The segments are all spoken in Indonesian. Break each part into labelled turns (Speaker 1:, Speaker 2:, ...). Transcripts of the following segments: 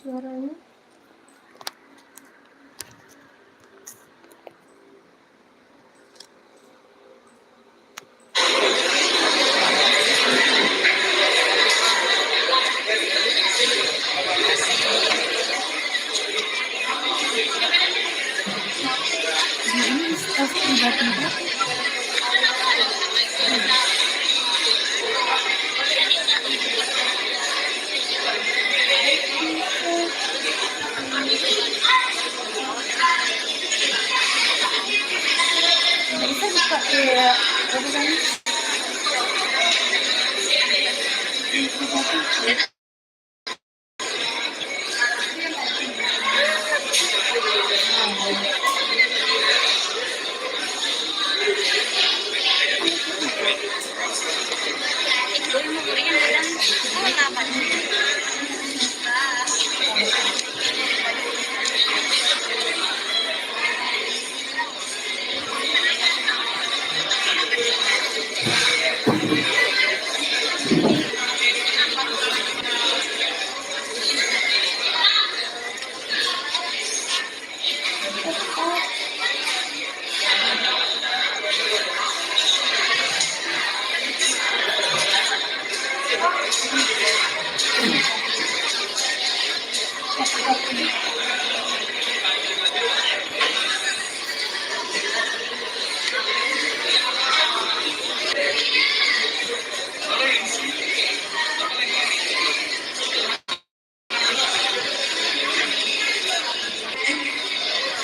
Speaker 1: suaranya. Ini tas tiba-tiba. Bisa dipakai ya, apa kan?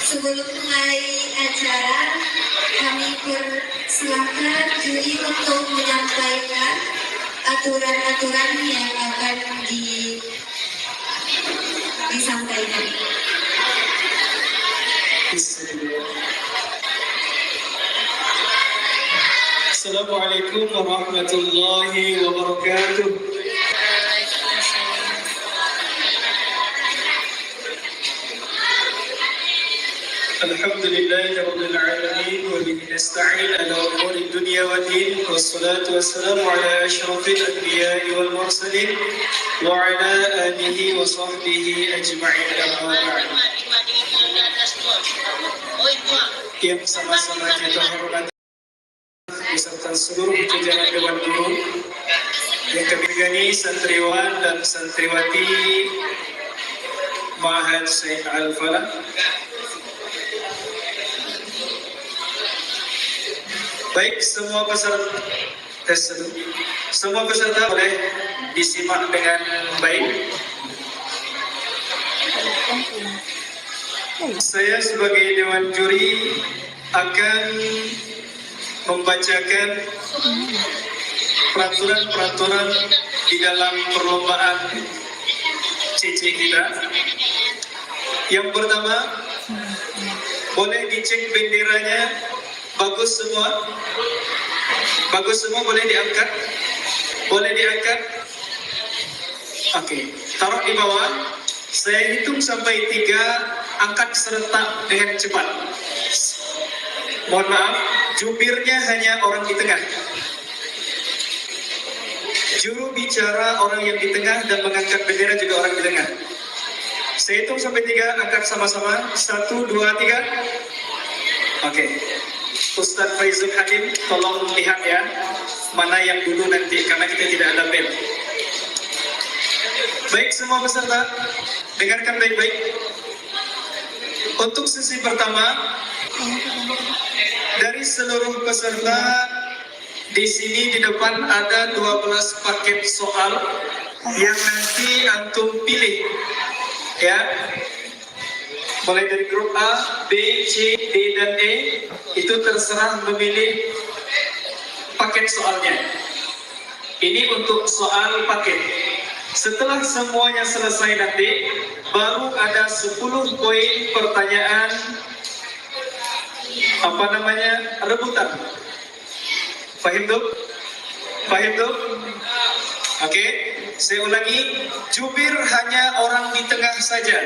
Speaker 2: Sebelum mulai acara, kami persilahkan juri untuk menyampaikan aturan-aturan yang akan disampaikan.
Speaker 3: Assalamualaikum warahmatullahi wabarakatuh. Alhamdulillahi rabbil alamin wa bihi nasta'in ala umuri dunya waddin wassalatu wassalamu ala asyrafil anbiya'i wal mursalin wa ala alihi wa sahbihi ajma'in amma ba'd. Yang sama-sama kita hormati beserta seluruh jajaran Dewan Guru yang kami gani santriwan dan santriwati Ma'had Syekh Al-Falah. Baik, semua peserta boleh disimak dengan baik. Saya sebagai Dewan Juri akan membacakan peraturan-peraturan di dalam perlombaan CC kita. Yang pertama, boleh dicek benderanya. Bagus semua boleh diangkat. Oke, taruh di bawah. Saya hitung sampai 3, angkat serentak dengan cepat. Mohon maaf, jubirnya hanya orang di tengah. Juru bicara orang yang di tengah dan mengangkat bendera juga orang di tengah. Saya hitung sampai 3, angkat sama-sama. 1, 2, 3. Oke. Ustadz Faizul Hadim, tolong lihat ya, mana yang dulu nanti, karena kita tidak ada bel. Baik semua peserta, dengarkan baik-baik. Untuk sesi pertama, dari seluruh peserta, di sini di depan ada 12 paket soal yang nanti antum pilih, ya. Mulai dari grup A, B, C, D, dan E, itu terserah memilih paket soalnya. Ini untuk soal paket. Setelah semuanya selesai nanti, baru ada 10 poin pertanyaan, rebutan. Paham tuh? Oke, saya ulangi, jubir hanya orang di tengah saja.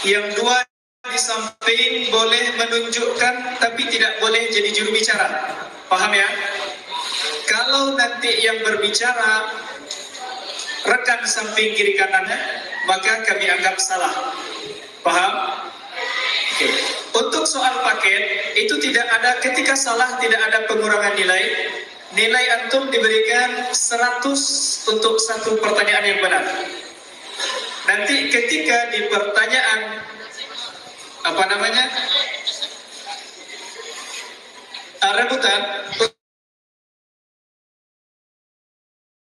Speaker 3: Yang 2 di samping boleh menunjukkan tapi tidak boleh jadi juru bicara. Paham ya? Kalau nanti yang berbicara rekan samping kiri kanannya, maka kami anggap salah. Paham? Oke. Untuk soal paket, itu tidak ada, ketika salah tidak ada pengurangan nilai. Nilai antum diberikan 100 untuk satu pertanyaan yang benar. Nanti ketika di pertanyaan rebutan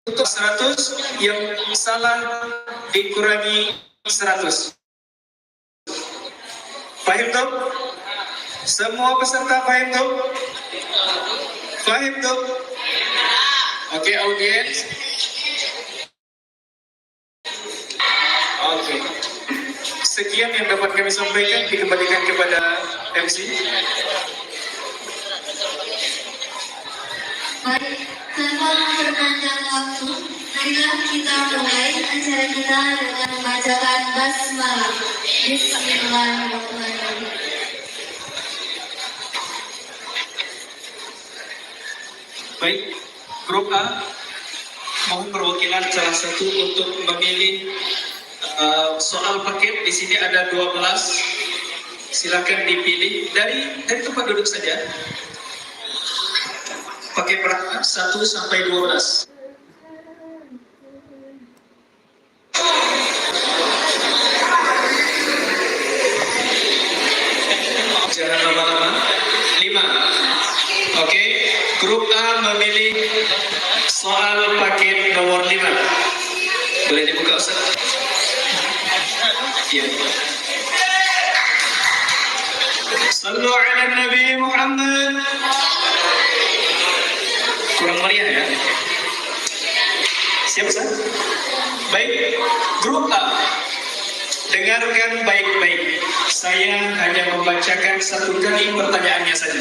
Speaker 3: untuk 100, yang salah dikurangi 100. Paham tuh? Semua peserta paham tuh? Paham tuh? Oke, audiens. Oke. Sekian yang dapat kami sampaikan, dikembalikan kepada MC.
Speaker 2: Baik, tanpa memperpanjang waktu, marilah kita mulai acara kita dengan membacakan basmalah. Bismillahirrahmanirrahim.
Speaker 3: Baik, grup A, mohon perwakilan salah satu untuk memilih soal paket. Di sini ada 12. Silakan dipilih dari tempat duduk saja. Paket berapa? 1 sampai 12. Jangan lama-lama. 5. Oke, grup A memilih soal paket nomor 5. Boleh dibuka, Ustaz? Iya. Sallu ala Nabi Muhammad. Kurang meriah ya? Siap, Ustaz? Baik, grup A, dengarkan baik-baik. Saya hanya membacakan satu kali pertanyaannya saja.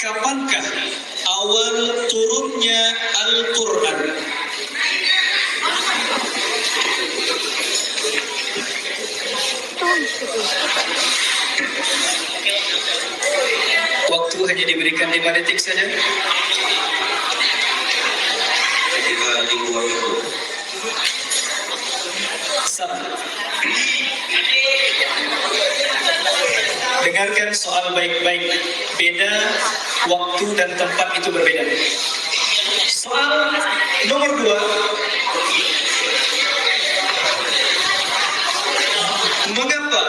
Speaker 3: Kapankah awal turunnya Al-Quran? Waktu hanya diberikan 5 detik saja. Salah. Dengarkan soal baik-baik. Beda waktu dan tempat itu berbeda. Soal nomor 2. Mengapa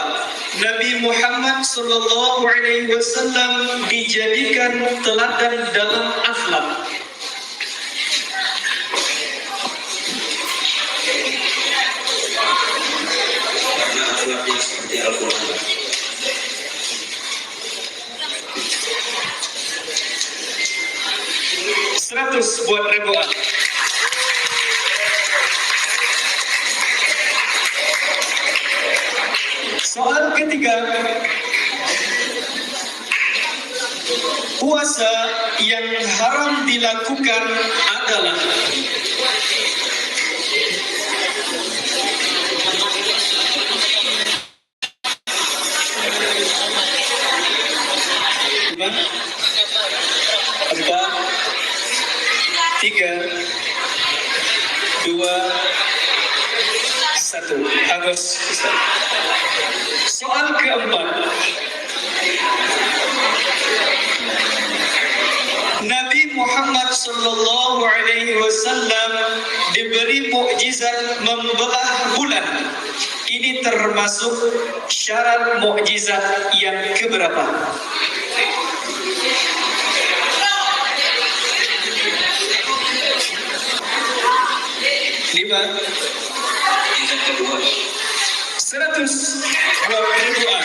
Speaker 3: Nabi Muhammad SAW dijadikan teladan dalam akhlak?
Speaker 4: Karena akhlaknya seperti Al-Quran.
Speaker 3: 100 buat Reboa. Soal ketiga, puasa yang haram dilakukan adalah empat, 3, 2, 1. Agus. Soal keempat, Nabi Muhammad SAW diberi mukjizat membelah bulan. Ini termasuk syarat mukjizat yang keberapa? Lima.
Speaker 4: Yang kedua,
Speaker 3: 100 berdoa.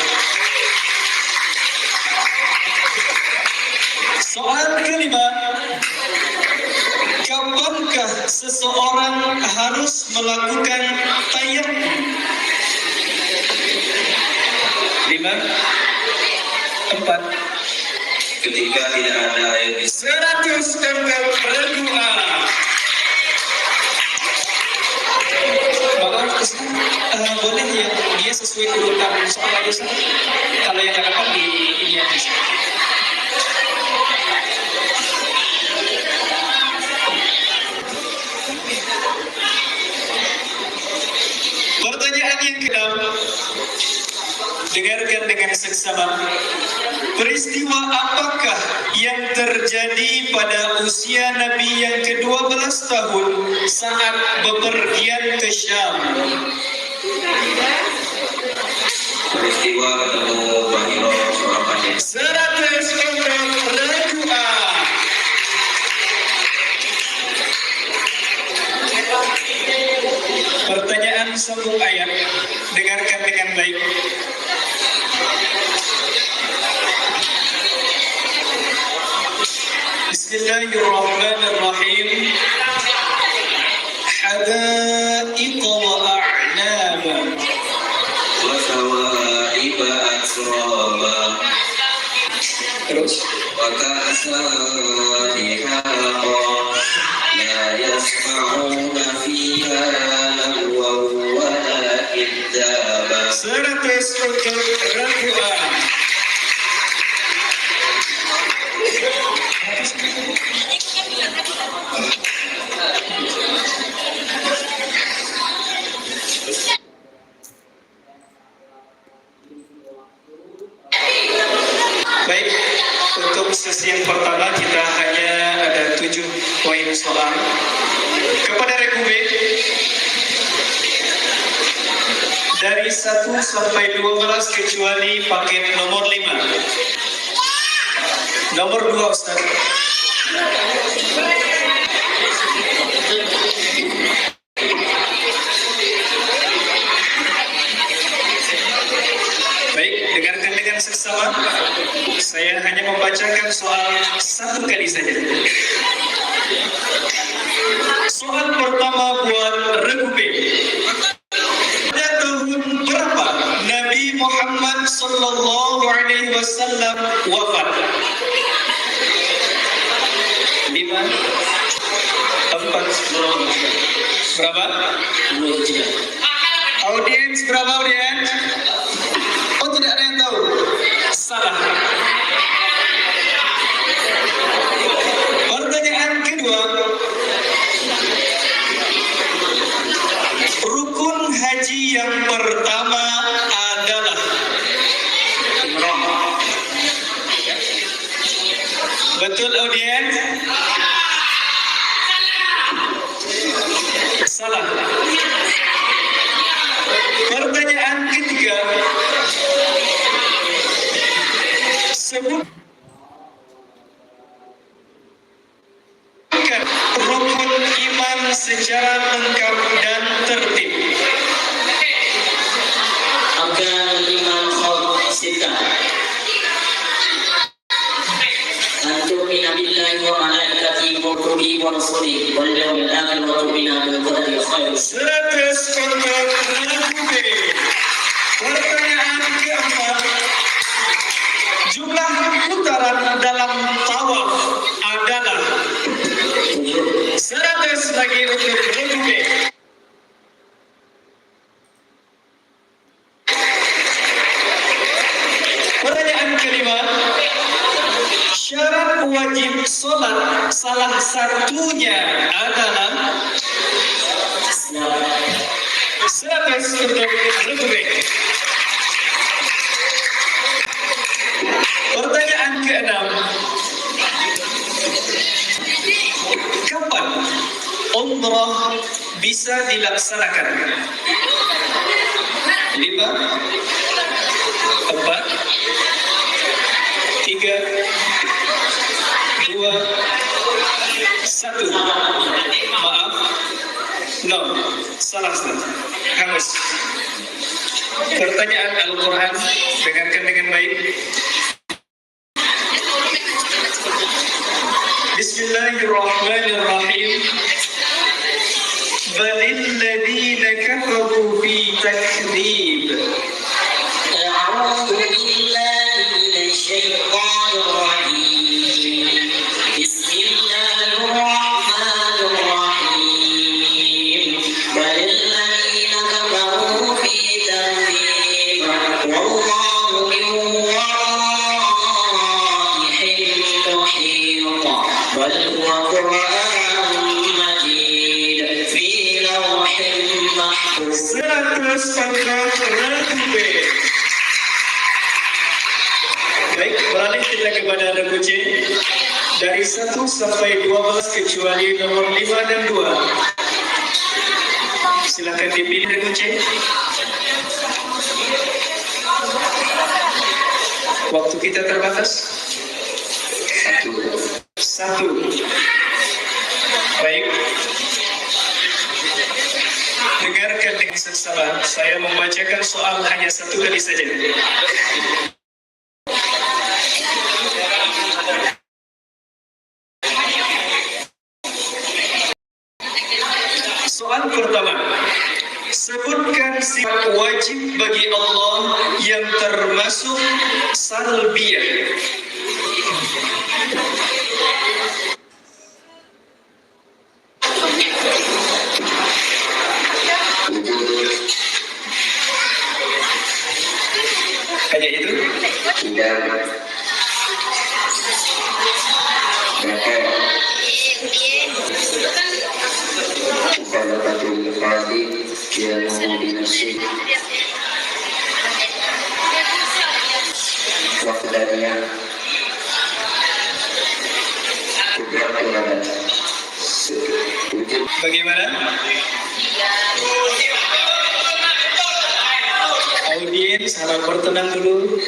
Speaker 3: Soal kelima, kapankah seseorang harus melakukan tayammum? 5, 4.
Speaker 4: ketika tidak ada air di
Speaker 3: 100 berdoa. Boleh ya, dia sesuai urutan soal aja. Kalau yang harapan di ini aja. dengarkan dengan seksama. Peristiwa apakah yang terjadi pada usia Nabi yang ke-12 tahun saat bepergian ke Syam?
Speaker 4: Peristiwa ketemu Bahiro seorang panjang.
Speaker 3: 100 untuk Radua. Pertanyaan sambung ayat, dengarkan dengan baik. Bismillahirrahmanirrahim. Hadaiqa wa a'naba.
Speaker 4: وكواعب أترابا
Speaker 3: Terus.
Speaker 4: وكأسا دهاقا لا يسمعون فيها لغوا ولا كذابا
Speaker 3: 100 untuk Radua. Baik, untuk sesi yang pertama kita hanya ada 7 poin soal. Kepada Regu B, dari 1 sampai 12 kecuali paket nomor 5. Nomor 2, Ustaz. Baik, dengarkan dengan seksama. Saya hanya membacakan soal 1 kali saja. Soal pertama buat Regu B. Pada tahun berapa Nabi Muhammad sallallahu alaihi wasallam wafat? 5, 4, berapa? Audiens berapa audiens? Oh, tidak ada yang tahu. Salah. Pertanyaan kedua. Rukun haji yang pertama adalah Ihram. Betul audiens? Salah. Pertanyaan ketiga. Sebutkan rukun iman secara lengkap dan tertib.
Speaker 5: أركان الإيمان ستة أن تؤمن بالله وملائكته وكتبه ورسله واليوم الآخر وتؤمن بالقدر خيره
Speaker 3: 100 untuk Regu B. Pertanyaan keempat. Jumlah putaran dalam tawaf adalah 100 lagi untuk Regu B. Pertanyaan kelima. Syarat wajib sholat salah satunya adalah 100 untuk Regu B. Pertanyaan keenam. Kapan umrah bisa dilaksanakan? 5, 4, 3, 2, 1. Maaf. No, salah. Hangus. Pertanyaan Al-Quran, dengarkan dengan baik. Bismillahirrahmanirrahim. Balil ladina kafaru fi takdzib.
Speaker 5: أعوذ بالله من الشيطان الرجيم بسم الله الرحمن الرحيم بل الذين كفروا في تكذيب والله من ورائهم محيط بل هو قرآن مجيد في لوح محفوظ
Speaker 3: 100 untuk Regu B. kepada regu C dari 1 sampai 12 kecuali nomor 5 dan 2. Silakan dipilih regu C. Waktu kita terbatas. 1. Baik. Dengarkan dengan seksama. Saya membacakan soal hanya 1 kali saja. Soal pertama. Sebutkan sifat wajib bagi Allah yang termasuk salbiyah. Hanya itu?
Speaker 4: Tidak. Pada batul fadi yang dinasih waktunya
Speaker 3: Bagaimana? Audiens harap bertenang dulu.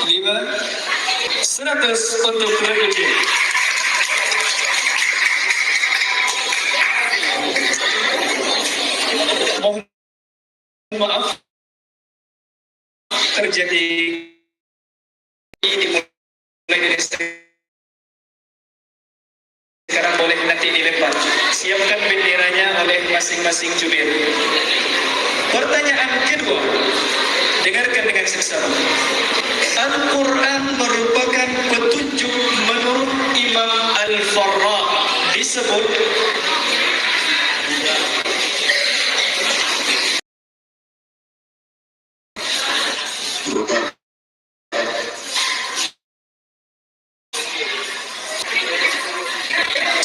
Speaker 3: Lima, 100 untuk regu C. Mohon maaf terjadi dimulai dari sekarang, boleh nanti dilempar. Siapkan benderanya oleh masing-masing jubir. Pertanyaan kedua, dengarkan dengan seksama. Al-Quran merupakan petunjuk menurut Imam Al-Farra. Disebut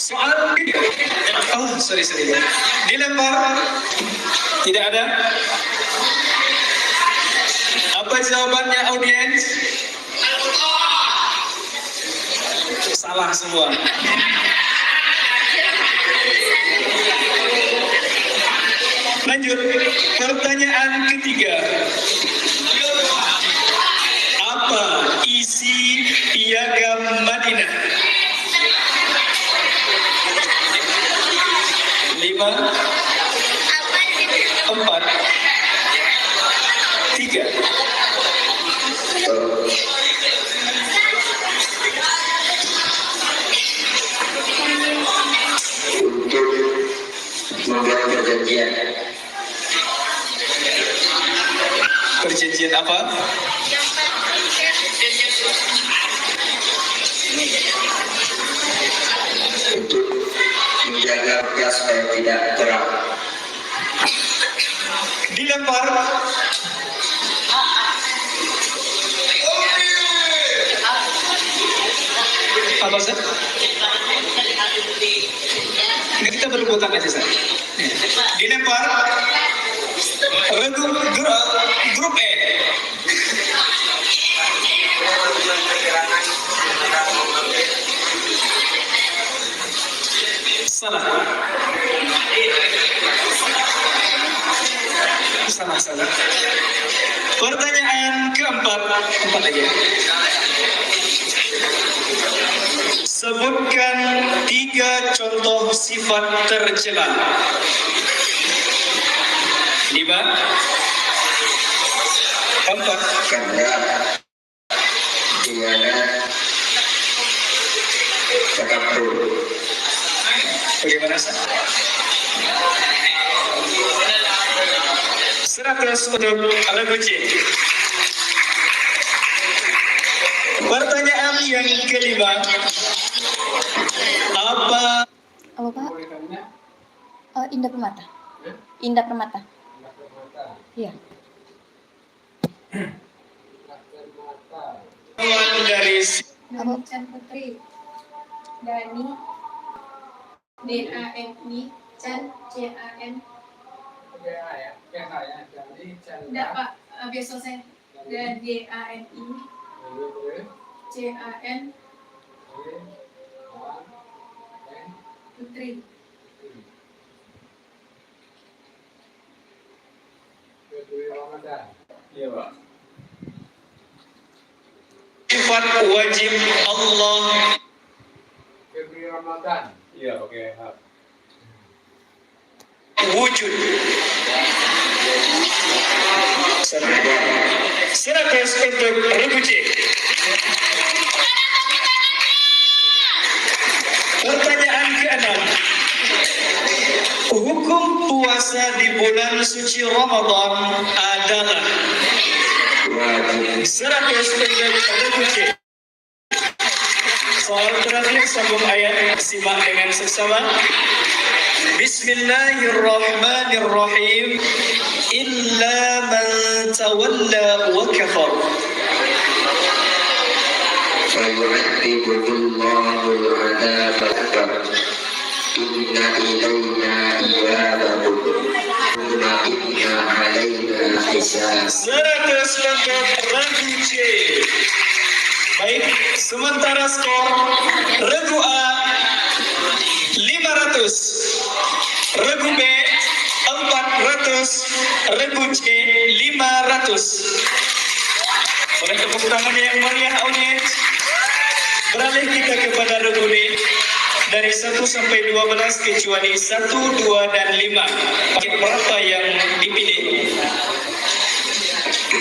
Speaker 3: soal sorry dilempar. Tidak ada. Apa jawabannya audiens? Salah semua. Lanjut. Pertanyaan ketiga. Apa isi piagam Madinah? 5, 4, 3.
Speaker 4: untuk membuat perjanjian.
Speaker 3: Perjanjian apa?
Speaker 4: Untuk menjaga mereka supaya tidak perang.
Speaker 3: Dilempar. Apa Ustaz? Kita berebutan aja Ustaz. Dilempar. Grup E. Salah. Pertanyaan keempat, 4 lagi. Sebutkan 3 contoh sifat tercela. 5, 4,
Speaker 4: Karena khianat, takabur.
Speaker 3: bagaimana Ustaz? 100 untuk regu C. Pertanyaan yang kelima. Apa
Speaker 1: Pak? Indah Permata. Indah Permata. Iya.
Speaker 3: dari
Speaker 6: Can Putri, Dani, DANI, Can, CAN, Enggak Pak, biar selesai. Dan GANI CAN Putri.
Speaker 3: Iya, Pak. Sifat wajib Allah. Iya, oke. Wujud. Seratus untuk regu C. Pertanyaan ke-6. Hukum puasa di bulan suci Ramadan adalah 100 untuk regu C. Soal terakhir sambung ayat, simak dengan seksama. Bismillahirrahmanirrahim. Illa man tawalla wa kafar.
Speaker 4: فيعذبه الله العذاب الأكبر إن إلينا إيابهم ثم إن علينا حسابهم.
Speaker 3: 100 untuk regu C. Baik, sementara skor regu A 500, regu B 400, regu C 500. Oleh tepuk tangannya yang meriah audiens. Beralih kita kepada regu D. Dari 1 sampai 12 kecuali 1, 2, dan 5. Paket berapa yang dipilih?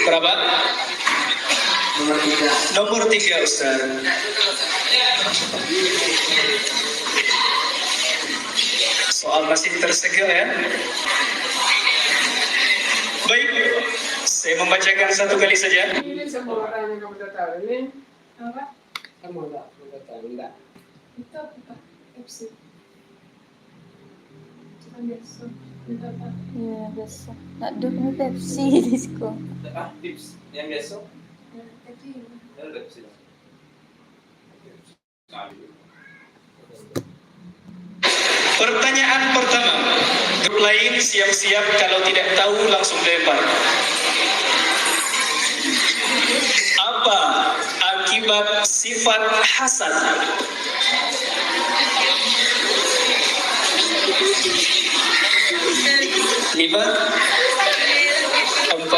Speaker 3: Berapa? Nomor 3, Ustaz. Soal masih tersegel ya. Baik, saya membacakan satu kali saja.
Speaker 7: Ini semua orang yang kamu tahu ini
Speaker 6: Apa?
Speaker 7: kamu tahu enggak?
Speaker 6: Itu apa Pak? FC. Cuma biasa. Itu apa?
Speaker 1: Ya biasa. Tak ada kena Pepsi di sekolah.
Speaker 8: Tips yang biasa.
Speaker 6: Ya, tadi.
Speaker 8: Ada Pepsi.
Speaker 3: Pertanyaan pertama. Grup lain siap-siap, kalau tidak tahu langsung lempar. Apa akibat sifat hasad? Lima, 4,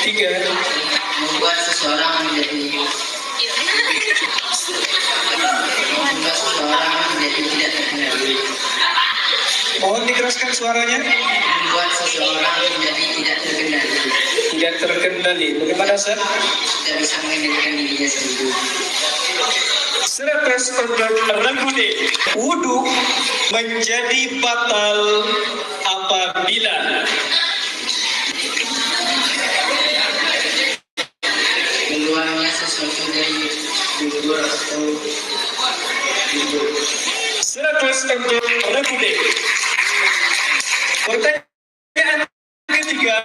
Speaker 3: 3.
Speaker 5: Membuat seseorang menjadi tidak terkendali.
Speaker 3: Mohon dikeraskan suaranya.
Speaker 5: Membuat seseorang menjadi tidak terkendali.
Speaker 3: Tidak terkendali. Bagaimana, Sir?
Speaker 5: Tidak bisa mengendalikan dirinya sendiri.
Speaker 3: 100 untuk regu D. Wudu menjadi batal apabila
Speaker 5: Keluarnya sesuatu dari tubuh atau tubuh.
Speaker 3: 100 untuk regu D. Pertanyaan ketiga.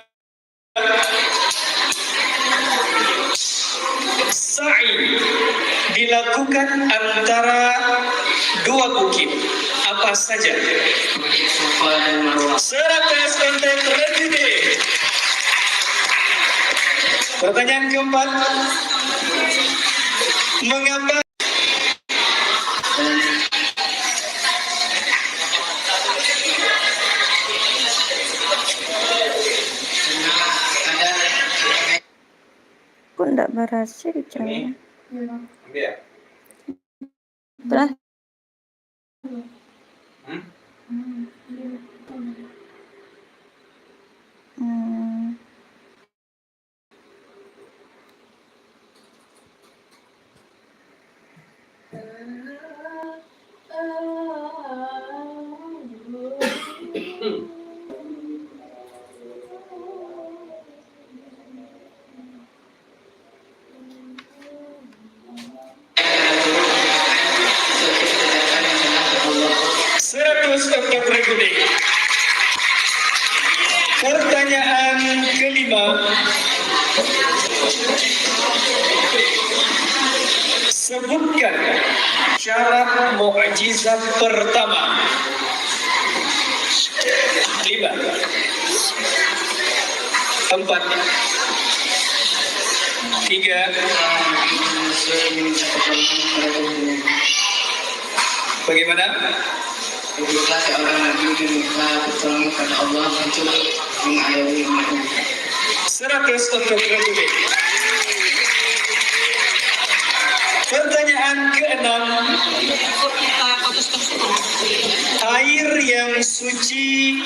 Speaker 3: Sa'i dilakukan antara dua bukit. Apa saja?
Speaker 5: Safa dan Marwah.
Speaker 3: 100 untuk regu D. Pertanyaan keempat. Mengapa
Speaker 5: Dan karena ada
Speaker 1: Kok enggak berhasil caranya?
Speaker 6: Ya.
Speaker 8: Ambil ya?
Speaker 1: Belah. Hmm.
Speaker 3: untuk regu D. Pertanyaan kelima. Sebutkan syarat mukjizat pertama. 5, 4, 3. Bagaimana?
Speaker 7: Begitulah seorang nabi meminta pertolongan kepada Allah untuk mengayomi umatnya.
Speaker 3: 100 untuk Ragube. Pertanyaan ke-6. Air yang suci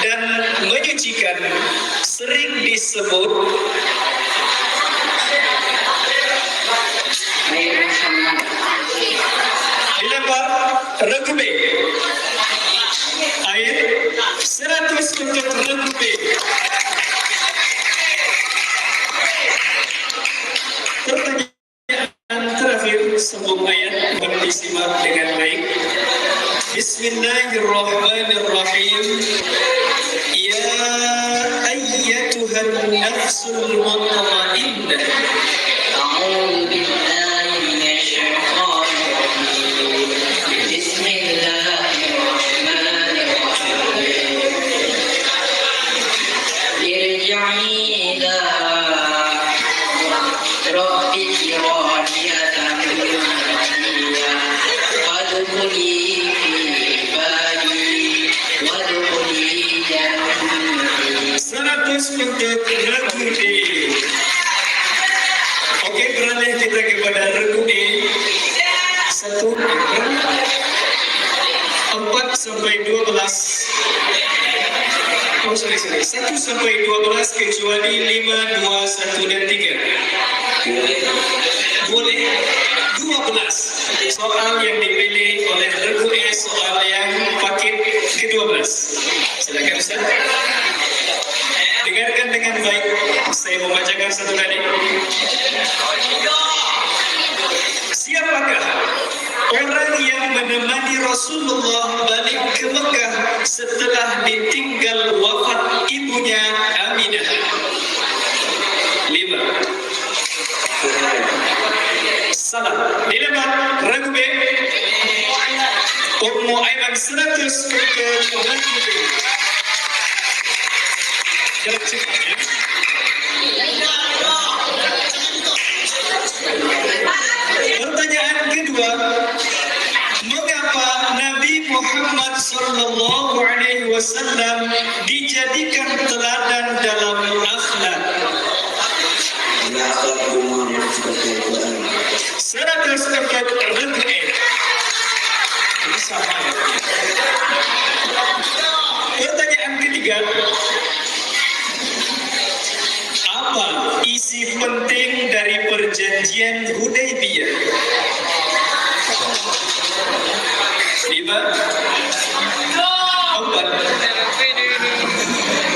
Speaker 3: dan menyucikan sering disebut
Speaker 7: Air yang sama.
Speaker 3: dilempar Ragube. Air 100 untuk Ragube. Pertanyaan terakhir sebelum ayat disimak dengan baik. Bismillahirrahmanirrahim. Ya ayyatuhan nafsul mutmainnah.
Speaker 5: أعوذ بالله من الشيطان الرجيم بسم الله الرحمن الرحيم ارجعي إلى ربك راضية مرضية وادخلي في عبادي وادخلي جنتي
Speaker 3: 100 untuk Ragube. Oke, beralih kita kepada Ragube. 1, 4 sampai 12. Oh, sorry. 1 sampai 12 kecuali 5, 2, 1 dan 3. Boleh 12. Soal yang dipilih oleh Ragube soal yang paket ke-12. Silakan Ustaz. Dengarkan dengan baik. Saya membacakan satu kali. Siapakah orang yang menemani Rasulullah balik ke Mekah setelah ditinggal wafat ibunya Aminah? 5. Salah. Dilempar Ragube. Ummu Aiman 100 untuk Ragube. Jangan cepat ya. Pertanyaan kedua, mengapa Nabi Muhammad SAW dijadikan teladan dalam akhlak?
Speaker 4: Ya akhlak seperti Al-Quran.
Speaker 3: 100 untuk Ragube. Sama ya. Pertanyaan ketiga, apa isi penting dari perjanjian Hudaybiyah? 5, 4,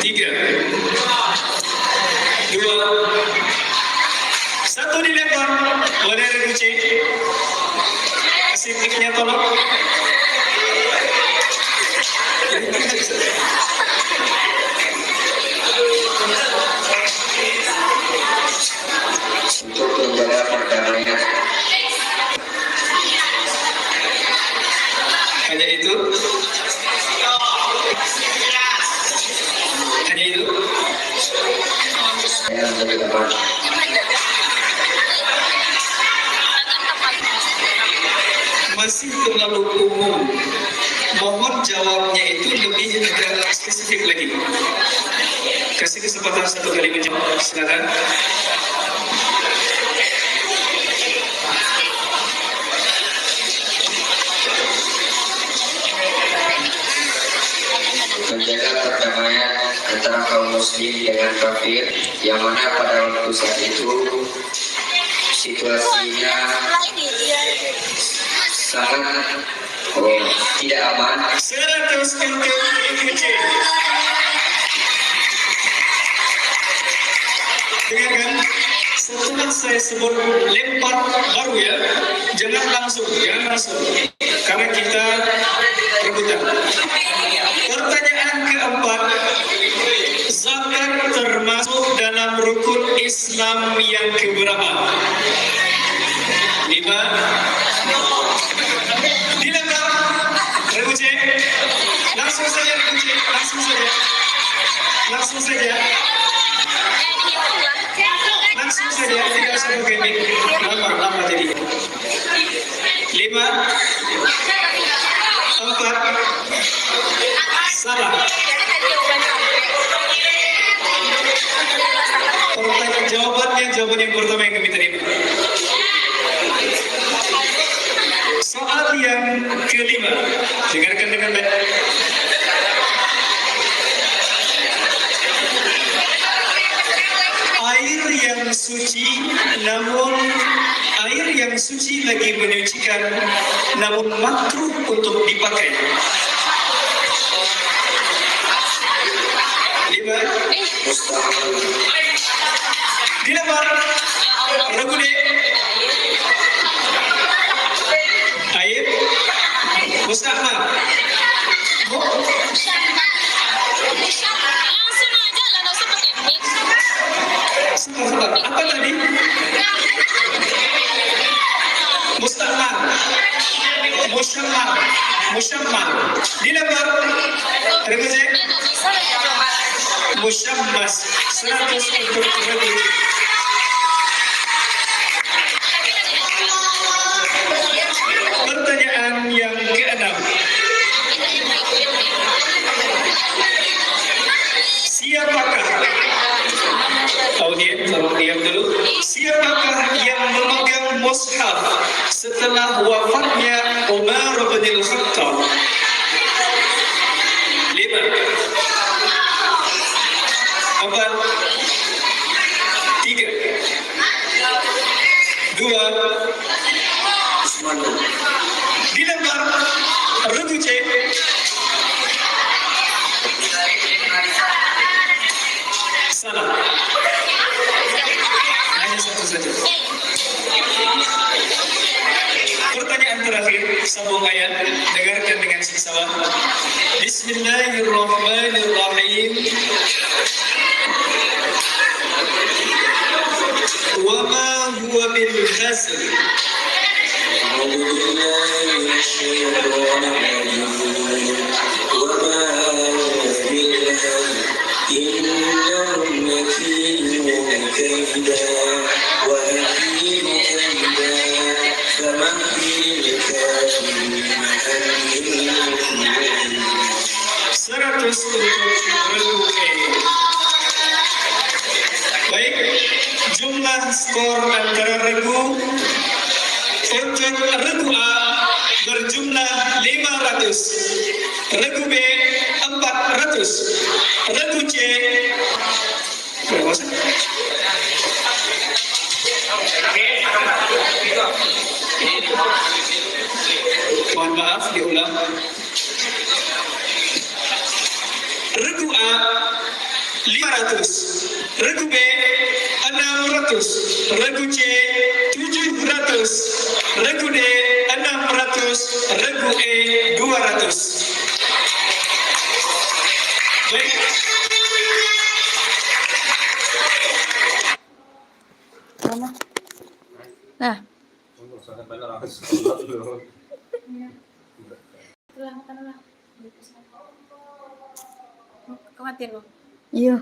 Speaker 3: 3, 2, 1 dilempar oleh Ragube. Kasih mic-nya tolong.
Speaker 4: Untuk menjaga perdamaian.
Speaker 3: Hanya itu.
Speaker 4: Saya menjadi depan.
Speaker 3: Masih terlalu umum. Mohon jawabnya itu lebih agak spesifik lagi. Kasih kesempatan satu kali menjawab. Silakan.
Speaker 4: Menjaga perdamaian antara kaum muslim dengan kafir, yang mana pada waktu saat itu situasinya sangat tidak aman.
Speaker 3: 100 untuk Ragube. Dengarkan, setelah saya sebut lempar baru ya, jangan langsung, karena kita rebutan. Pertanyaan keempat, zakat termasuk dalam rukun Islam yang keberapa? 5. Dilempar Ragube. Langsung saja dikunci, langsung saja. Langsung saja. Langsung saja, tidak usah begini. Lama jadi. 5, 4, salah. Pertanyaan jawaban yang pertama yang kami terima. Soal yang kelima, dengarkan dengan baik. Air yang suci lagi menyucikan, namun makruh untuk dipakai. 5. Dilebar, ragu deh. Air, mustahil. Apa tadi? Mustahil. Musyammal. Dilebar, ragu deh. Musyammas 100 untuk ragu. Pertanyaan yang ke-6. Siapakah? Tolong diam dulu. Siapakah yang memegang mushaf setelah wafatnya Umar bin Khattab? 5. 4, 3, 2, dilebar, ragu C. Salah. Hanya satu saja. Pertanyaan terakhir, sambung ayat, dengarkan dengan seksama. Bismillahirrahmanirrahim. Wa ma huwa bil hazl. Baik, jumlah skor antara regu untuk regu A berjumlah 500, regu B 400, regu C berapa? Mohon maaf, diulang. Regu A 500, regu B 600, regu C 700, regu D 600, regu E 200. Baik.
Speaker 1: Mana? Nah,
Speaker 6: Makan lah. Kematian lo.
Speaker 1: iya.